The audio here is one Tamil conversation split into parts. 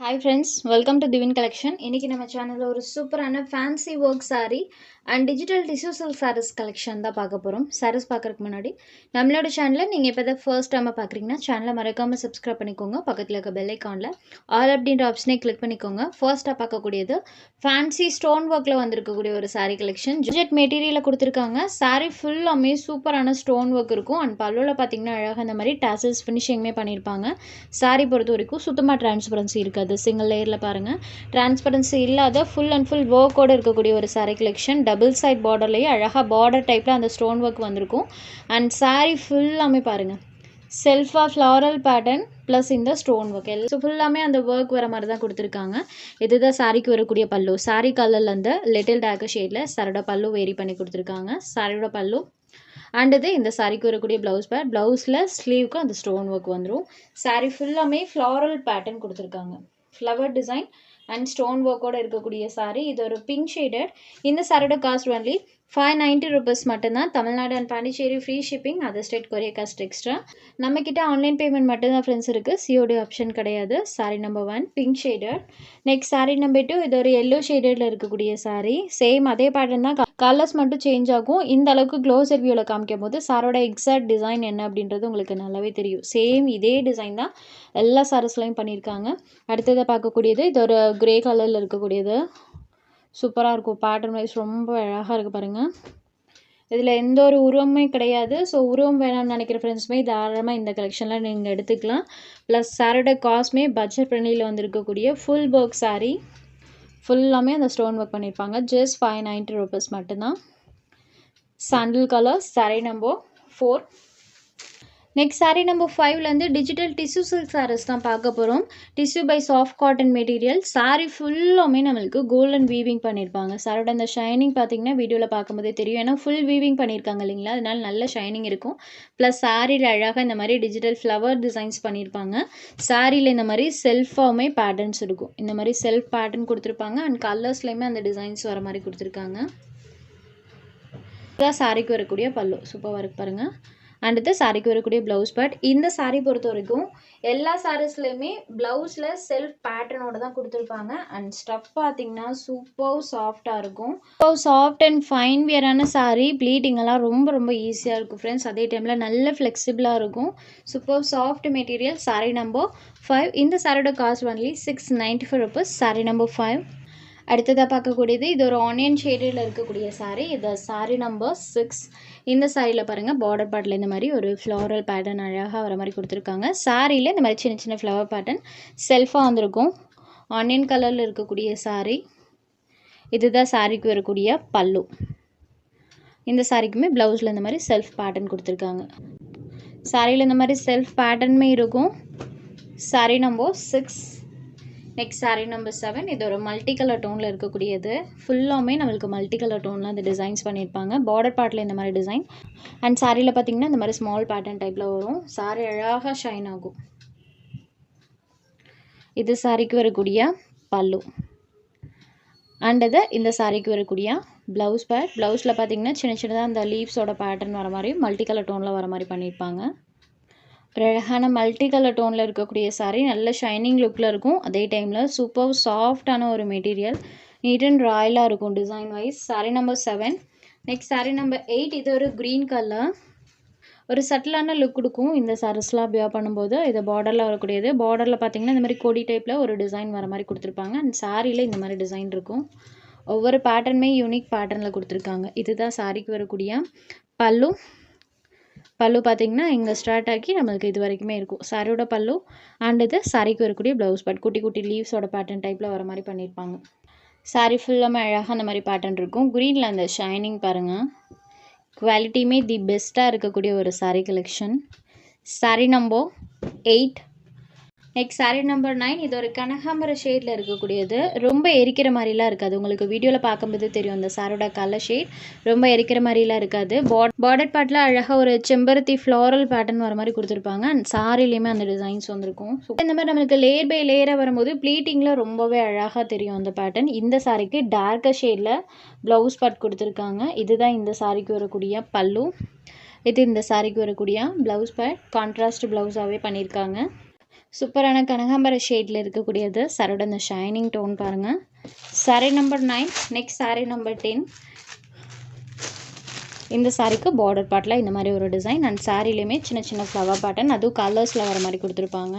Hi friends, welcome to Divin Collection. இன்னைக்கு நம்ம சேனல்ல ஒரு சூப்பரான fancy work saree and digital tissue silk sarees collection தான் பார்க்க போறோம். sarees பார்க்கறதுக்கு முன்னாடி நம்மளோட சேனலை நீங்க இப்போ தான் ஃபர்ஸ்ட் டைம் பார்க்குறீங்கன்னா சேனலை மறக்காம சப்ஸ்கிரைப் பண்ணிக்கோங்க. பக்கத்துல இருக்க பெல் ஐகான்ல ஆல் அப்படின்ற ஆப்ஷனை கிளிக் பண்ணிக்கோங்க. ஃபர்ஸ்டா பார்க்கக்கூடியது ஃபேன்சி ஸ்டோன் ஒர்க்ல வந்திருக்கக்கூடிய ஒரு saree கலெக்ஷன். ஜார்ஜெட் மெட்டீரியல்ல கொடுத்திருக்காங்க. saree ஃபுல்லாமே சூப்பரான ஸ்டோன் ஒர்க் இருக்கும் அண்ட் பல்லுல பாத்தீங்கன்னா அழகா இந்த மாதிரி டாசல்ஸ் ஃபினிஷிங்மே பண்ணிருப்பாங்க. saree பொறுத்த வரைக்கும் சுத்தமா டிரான்ஸ்பரன்சி இருக்காது. சிங்கிள் லேயர்ல பாருங்க டிரான்ஸ்பரன்சி இல்லாத ஃபுல் அண்ட் ஃபுல் ஒர்க்கோட இருக்கக்கூடிய ஒரு saree கலெக்ஷன். டபுள் சைட் பார்டர்லயே அழகா பார்டர் டைப்ல அந்த ஸ்டோன் ஒர்க் வந்திருக்கும் அண்ட் saree ஃபுல்லாமே பாருங்க செல்ஃபா ஃப்ளாரல் பேட்டர்ன் ப்ளஸ் இந்த ஸ்டோன் ஒர்க் எல்லாம் ஃபுல்லாமே அந்த ஒர்க் வர மாதிரி தான் கொடுத்துருக்காங்க. இதுதான் சாரிக்கு வரக்கூடிய பல்லு. சாரி கலர்ல அந்த லிட்டில் டார்க் ஷேட்ல சாரோட பல்லு வேரி பண்ணி கொடுத்துருக்காங்க. சாரியோட பல்லு அண்ட் இது இந்த சாரிக்கு வரக்கூடிய ப்ளவுஸ் பேட். ப்ளவுஸில் ஸ்லீவுக்கு அந்த ஸ்டோன் ஒர்க் வந்துடும். சாரி ஃபுல்லாமே ஃப்ளாரல் பேட்டர்ன் கொடுத்துருக்காங்க. ஃப்ளவர் டிசைன் அண்ட் ஸ்டோன் ஒர்க்கோட இருக்கக்கூடிய சாரி. இது ஒரு பிங்க் ஷேடட். இந்த சாரியோட காஸ்ட் ஒன்லி 590 rupees மட்டும்தான். Tamil Nadu and Pondicherry free shipping, other state courier cost extra. நம்மக்கிட்ட ஆன்லைன் பேமெண்ட் மட்டும்தான் ஃப்ரெண்ட்ஸ் இருக்குது. சிஓடி ஆப்ஷன் கிடையாது. Sorry number 1 pink shaded. Next sorry number 2 இது ஒரு எல்லோ ஷேடடில் இருக்கக்கூடிய சாரி. சேம் அதே பேட்டர்ன் தான், கலர்ஸ் மட்டும் சேஞ்ச் ஆகும். இந்த அளவுக்கு க்ளோசர் வியூவில் காமிக்கும் போது சாரோட எக்ஸாக்ட் டிசைன் என்ன அப்படின்றது உங்களுக்கு நல்லாவே தெரியும். சேம் இதே டிசைன் தான் எல்லா சாரீஸ்லையும் பண்ணியிருக்காங்க. அடுத்ததை பார்க்கக்கூடியது இது ஒரு கிரே கலரில் இருக்கக்கூடியது. சூப்பராக இருக்கும். பேட்டர்ன் வைஸ் ரொம்ப அழகாக இருக்குது பாருங்கள். இதில் எந்த ஒரு உருவமே கிடையாது. ஸோ உருவம் வேணாம்னு நினைக்கிற ஃப்ரெண்ட்ஸுமே தாராளமாக இந்த கலெக்ஷனில் நீங்கள் எடுத்துக்கலாம். ப்ளஸ் சாரோட காஸ்ட்மே பட்ஜெட் ஃப்ரெண்ட்லியில் வந்திருக்கக்கூடிய ஃபுல் ஒர்க் சாரீ. ஃபுல்லாமே அந்த ஸ்டோன் ஒர்க் பண்ணியிருப்பாங்க. ஜஸ்ட் 590 rupees மட்டும்தான். Sandal colour sari number 4. Next sari number 5லேருந்து டிஜிட்டல் டிஷ்யூ சில்க் சாரீஸ் தான் பார்க்க போகிறோம். Tissue by soft cotton material. Sari ஃபுல்லாமே நம்மளுக்கு கோல்டன் வீவிங் பண்ணியிருப்பாங்க. சாரோட அந்த ஷைனிங் பார்த்தீங்கன்னா வீடியோவில் பார்க்கும்போதே தெரியும். ஏன்னா ஃபுல் வீவிங் பண்ணியிருக்காங்க இல்லைங்களா, அதனால நல்ல ஷைனிங் இருக்கும். ப்ளஸ் சாரியில் அழகாக இந்த மாதிரி டிஜிட்டல் ஃப்ளவர் டிசைன்ஸ் பண்ணியிருப்பாங்க. சாரியில் இந்த மாதிரி செல்ஃபாகவுமே பேட்டர்ன்ஸ் இருக்கும். இந்த மாதிரி செல்ஃப் பேட்டர்ன் கொடுத்துருப்பாங்க அண்ட் கலர்ஸ்லேயுமே அந்த டிசைன்ஸ் வர மாதிரி கொடுத்துருக்காங்க. இதுதான் சாரிக்கு வரக்கூடிய பல்லு. சூப்பராக இருக்கு பாருங்கள். அண்ட் இது சாரிக்கு வரக்கூடிய ப்ளவுஸ் பேட். இந்த சாரீ பொறுத்த வரைக்கும் எல்லா சாரீஸ்லையுமே ப்ளவுஸில் செல்ஃப் பேட்டர்னோட தான் கொடுத்துருப்பாங்க. அண்ட் ஸ்டஃப் பார்த்தீங்கன்னா சூப்பர் சாஃப்டாக இருக்கும். சூப்பர் சாஃப்ட் அண்ட் ஃபைன் வியரான சாரீ. ப்ளீட்டிங்கெல்லாம் ரொம்ப ரொம்ப ஈஸியாக இருக்கும் ஃப்ரெண்ட்ஸ். அதே டைமில் நல்ல ஃப்ளெக்சிபிளாக இருக்கும். Super soft material. Sari number 5. இந்த சாரியோட cost only 695 rupees. Sari number 5. அடுத்ததாக பார்க்கக்கூடியது இது ஒரு ஆனியன் ஷேடில் இருக்கக்கூடிய சாரீ. இது சாரீ நம்பர் 6. இந்த சாரியில் பாருங்கள் பார்டர் பார்ட்டில் இந்த மாதிரி ஒரு ஃப்ளாரல் பேட்டர்ன் அழகாக வர மாதிரி கொடுத்துருக்காங்க. சாரியில் இந்த மாதிரி சின்ன சின்ன ஃப்ளவர் பேட்டர்ன் செல்ஃபாக வந்திருக்கும். ஆனியன் கலரில் இருக்கக்கூடிய சாரீ. இதுதான் சாரிக்கு வரக்கூடிய பல்லு. இந்த சாரிக்குமே ப்ளவுஸில் இந்த மாதிரி செல்ஃப் பேட்டர்ன் கொடுத்துருக்காங்க. சாரியில் இந்த மாதிரி செல்ஃப் பேட்டர்னுமே இருக்கும். Sari number 6. Next sari number 7. இது ஒரு மல்டி கலர் டோனில் இருக்கக்கூடியது. ஃபுல்லாமே நம்மளுக்கு மல்டி கலர் டோனில் அந்த டிசைன்ஸ் பண்ணியிருப்பாங்க. பார்டர் பார்ட்டில் இந்த மாதிரி டிசைன் அண்ட் சாரியில் பார்த்தீங்கன்னா இந்த மாதிரி ஸ்மால் பேட்டர்ன் டைப்பில் வரும். சாரீ அழகாக ஷைன் ஆகும். இது சாரிக்கு வரக்கூடிய பல்லு அண்ட் இது இந்த சாரிக்கு வரக்கூடிய ப்ளவுஸ் பேட். ப்ளவுஸில் பார்த்தீங்கன்னா சின்ன சின்னதாக அந்த லீவ்ஸோட பேட்டர்ன் வர மாதிரி மல்டி கலர் டோனில் வர மாதிரி பண்ணியிருப்பாங்க. ஒரு அழகான மல்டி கலர் டோனில் இருக்கக்கூடிய சாரீ. நல்ல ஷைனிங் லுக்கில் இருக்கும். அதே டைமில் சூப்பர் சாஃப்டான ஒரு மெட்டீரியல். நீட் அண்ட் ராயலாக இருக்கும் design wise. Sari number 7. Next sari number 8. இது ஒரு க்ரீன் கலர். ஒரு சட்டிலான லுக் கொடுக்கும் இந்த சாரீஸ்லாம் வியர் பண்ணும்போது. இது பார்டரில் வரக்கூடியது. பார்டரில் பார்த்தீங்கன்னா இந்த மாதிரி கொடி டைப்பில் ஒரு டிசைன் வர மாதிரி கொடுத்துருப்பாங்க. அண்ட் சாரியில் இந்த மாதிரி டிசைன் இருக்கும். ஒவ்வொரு பேட்டர்னுமே யூனிக் பேட்டர்னில் கொடுத்துருக்காங்க. இதுதான் சாரிக்கு வரக்கூடிய பல்லு. பல்லு பார்த்தீங்கன்னா இங்கே ஸ்டார்ட் ஆக்கி நம்மளுக்கு இது வரைக்குமே இருக்கும் சாரியோட பல்லு. அண்ட் இது சாரிக்கு வரக்கூடிய ப்ளவுஸ் பேட். குட்டி குட்டி லீவ்ஸோட பேட்டர்ன் டைப்பில் வர மாதிரி பண்ணியிருப்பாங்க. சாரீ ஃபுல்லாமே அழகாக அந்த மாதிரி பேட்டர்ன் இருக்கும். க்ரீனில் அந்த ஷைனிங் பாருங்கள். குவாலிட்டியுமே தி பெஸ்ட்டாக இருக்கக்கூடிய ஒரு sari collection. Sari number 8. Next sari number 9. இது ஒரு கனகாம்பர ஷேடில் இருக்கக்கூடியது. ரொம்ப எரிக்கிற மாதிரிலாம் இருக்காது. உங்களுக்கு வீடியோவில் பார்க்கும்போது தெரியும் அந்த சாரோட கலர் ஷேட் ரொம்ப எரிக்கிற மாதிரிலாம் இருக்காது. பார்டர் பார்ட்டில் அழகாக ஒரு செம்பருத்தி ஃப்ளாரல் பேட்டர்ன் வர மாதிரி கொடுத்துருப்பாங்க. அண்ட் சாரிலையுமே அந்த டிசைன்ஸ் வந்திருக்கும். இந்த மாதிரி நம்மளுக்கு லேயர் பை லேயராக வரும்போது ப்ளீட்டிங்கில் ரொம்பவே அழகாக தெரியும் அந்த பேட்டர்ன். இந்த சாரிக்கு டார்க்கர் ஷேடில் ப்ளவுஸ் பார்ட் கொடுத்துருக்காங்க. இதுதான் இந்த சாரிக்கு வரக்கூடிய பல்லு. இது இந்த சாரிக்கு வரக்கூடிய ப்ளவுஸ் பார்ட். கான்ட்ராஸ்ட் ப்ளவுஸாகவே பண்ணியிருக்காங்க. சூப்பரான கனகாம்பர ஷேடில் இருக்கக்கூடியது. சாரோட இந்த ஷைனிங் டோன் பாருங்கள். Sari number 9. Next sari number 10. இந்த சாரீக்கு பார்டர் பார்ட்டில் இந்த மாதிரி ஒரு டிசைன் அண்ட் சாரீலையுமே சின்ன சின்ன ஃப்ளவர் பேட்டர்ன், அதுவும் கலர்ஸில் வர மாதிரி கொடுத்துருப்பாங்க.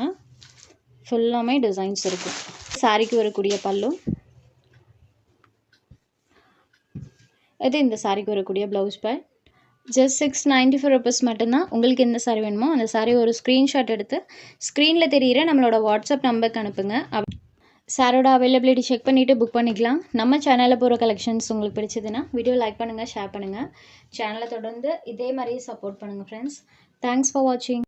ஃபுல்லாமே டிசைன்ஸ் இருக்கும். சாரீக்கு வரக்கூடிய பல்லு. இது இந்த சாரீக்கு வரக்கூடிய ப்ளவுஸ் பேட். ஜஸ்ட் 694 ருபீஸ் மட்டும்தான். உங்களுக்கு எந்த சாரீ வேணுமோ அந்த சாரீ ஒரு ஸ்க்ரீன்ஷாட் எடுத்து ஸ்க்ரீனில் தெரிகிற நம்மளோட வாட்ஸ்அப் நம்பருக்கு அனுப்புங்க. சாரோட அவைலபிலிட்டி செக் பண்ணிவிட்டு புக் பண்ணிக்கலாம். நம்ம சேனலில் போகிற கலெக்ஷன்ஸ் உங்களுக்கு பிடிச்சதுன்னா வீடியோ லைக் பண்ணுங்கள், ஷேர் பண்ணுங்கள். சேனலை தொடர்ந்து இதே மாதிரியே சப்போர்ட் பண்ணுங்கள் ஃப்ரெண்ட்ஸ். தேங்க்ஸ் ஃபார் வாட்சிங்.